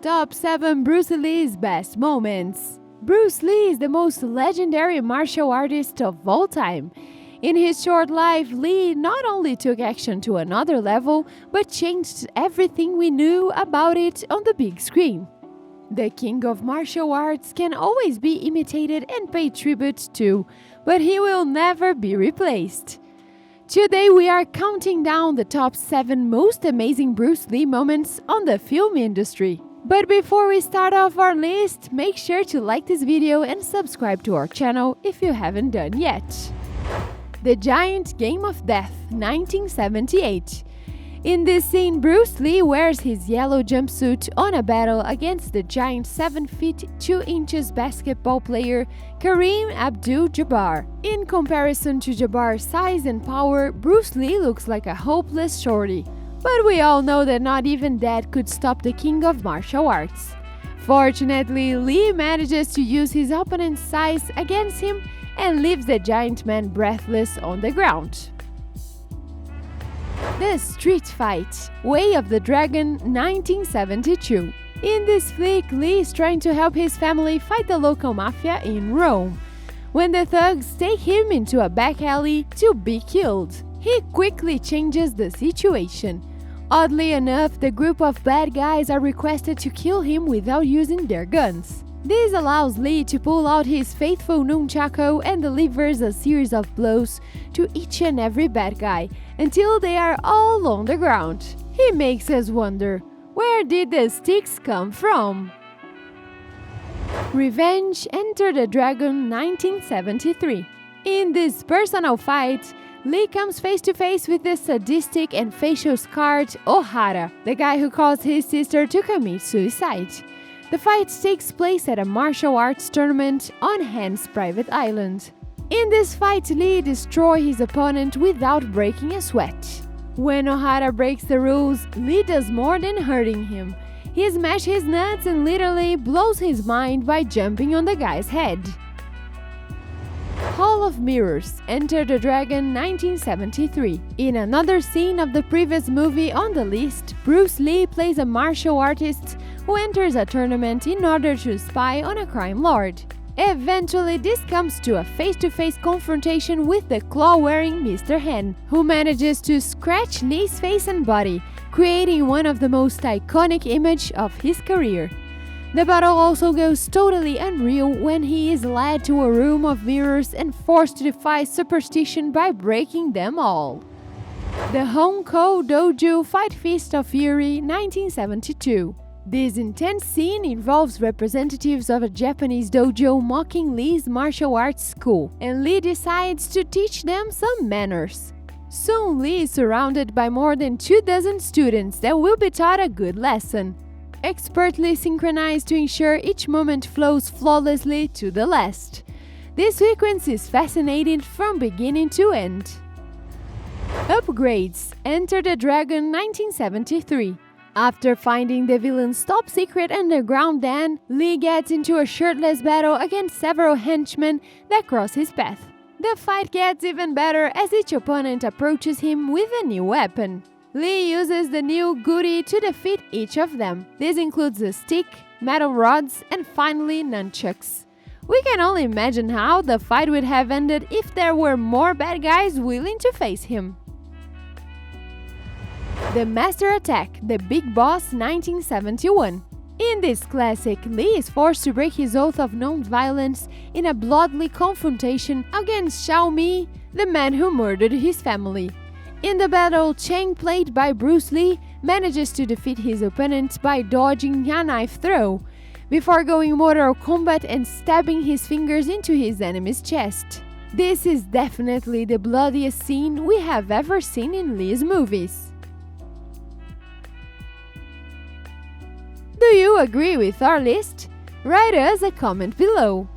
Top 7 Bruce Lee's Best Moments. Bruce Lee is the most legendary martial artist of all time. In his short life, Lee not only took action to another level, but changed everything we knew about it on the big screen. The king of martial arts can always be imitated and paid tribute to, but he will never be replaced. Today we are counting down the top 7 most amazing Bruce Lee moments on the film industry. But before we start off our list, make sure to like this video and subscribe to our channel if you haven't done yet. The Giant Game of Death, 1978. In this scene, Bruce Lee wears his yellow jumpsuit on a battle against the giant 7 feet 2 inches basketball player Kareem Abdul-Jabbar. In comparison to Jabbar's size and power, Bruce Lee looks like a hopeless shorty. But we all know that not even that could stop the king of martial arts. Fortunately, Lee manages to use his opponent's size against him and leaves the giant man breathless on the ground. The Street Fight, Way of the Dragon, 1972. In this flick, Lee is trying to help his family fight the local mafia in Rome, when the thugs take him into a back alley to be killed. He quickly changes the situation. Oddly enough, the group of bad guys are requested to kill him without using their guns. This allows Lee to pull out his faithful nunchaku and delivers a series of blows to each and every bad guy until they are all on the ground. He makes us wonder, where did the sticks come from? Revenge, Enter the Dragon, 1973. In this personal fight, Lee comes face to face with the sadistic and facial scarred Ohara, the guy who caused his sister to commit suicide. The fight takes place at a martial arts tournament on Han's private island. In this fight, Lee destroys his opponent without breaking a sweat. When Ohara breaks the rules, Lee does more than hurting him. He smashes his nuts and literally blows his mind by jumping on the guy's head. Hall of Mirrors, Enter the Dragon, 1973. In another scene of the previous movie on the list, Bruce Lee plays a martial artist who enters a tournament in order to spy on a crime lord. Eventually, this comes to a face-to-face confrontation with the claw-wearing Mr. Han, who manages to scratch Lee's face and body, creating one of the most iconic images of his career. The battle also goes totally unreal when he is led to a room of mirrors and forced to defy superstition by breaking them all. The Honko Doju Fight Fist of Fury, 1972. This intense scene involves representatives of a Japanese dojo mocking Lee's martial arts school, and Lee decides to teach them some manners. Soon Lee is surrounded by more than 24 students that will be taught a good lesson, expertly synchronized to ensure each moment flows flawlessly to the last. This sequence is fascinating from beginning to end. Upgrades, Enter the Dragon, 1973. After finding the villain's top secret underground den, Lee gets into a shirtless battle against several henchmen that cross his path. The fight gets even better as each opponent approaches him with a new weapon. Lee uses the new goodie to defeat each of them. This includes a stick, metal rods, and finally nunchucks. We can only imagine how the fight would have ended if there were more bad guys willing to face him. The Master Attack, The Big Boss, 1971. In this classic, Lee is forced to break his oath of non-violence in a bloody confrontation against Xiao Mi, the man who murdered his family. In the battle, Chang, played by Bruce Lee, manages to defeat his opponent by dodging a knife throw, before going Mortal Kombat and stabbing his fingers into his enemy's chest. This is definitely the bloodiest scene we have ever seen in Lee's movies. Do you agree with our list? Write us a comment below.